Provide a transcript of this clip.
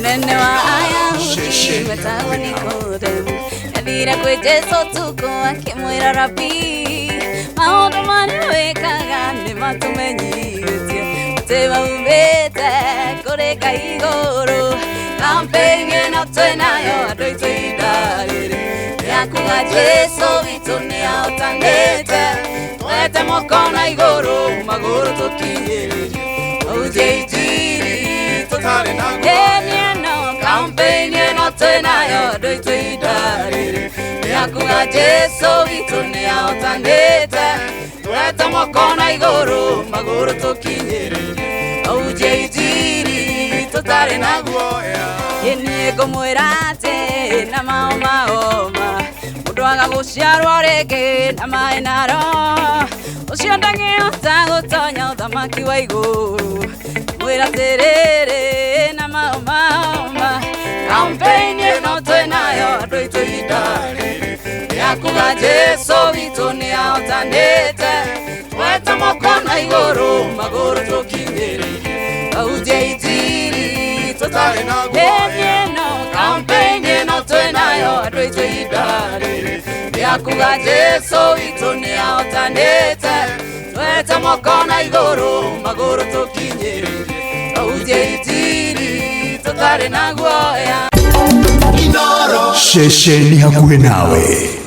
munene wa Ayahudi wetagwo Nikodemu athire kwĩ Jesũ tuko akĩmwĩra Rabii maũndũ marĩa wĩkaga nĩ matũmenyithĩtie atĩ waumĩte kũrĩ Ngai igũrũ. Campaign ĩno twĩnayo andũ aitũ ihinda rĩrĩ ya kuga Jesũ witũ nĩahotanĩte, twete moko na igũrũ magũrũ tũkinyĩrĩrie auje injiri tũtarĩ naguo. Campaign ĩno twĩnayo andũ aitũ ihinda rĩrĩ ya kuga Jesũ witũ nĩahotanĩte, twete moko na igũrũ magũrũ tũkinyĩrĩrie auje injiri tũtarĩ naguo. Niĩ ngũmwĩra atĩ na mahoma mũndũ aga gũciarwo rĩngĩ na maĩ na roho ũcio ndangĩhota gũtonya ũthamaki wa igũrũ. Mwĩra atĩrĩrĩ na mahoma campaign ĩno twĩnayo andũ aitũ ihinda rĩrĩ ya kuga Jesũ witũ nĩahotanĩte, twete moko na igũrũ magũrũ tũkinyĩrĩrie auje injiri tũtarĩ naguo. Campaign ĩno twĩnayo andũ aitũ ihinda rĩrĩ ya kuga Jesũ witũ nĩahotanĩte, twete moko na igũrũ magũrũ tũkinyĩrĩrie auje injiri tũtarĩ naguo. Shesheni hakuhĩ nawe.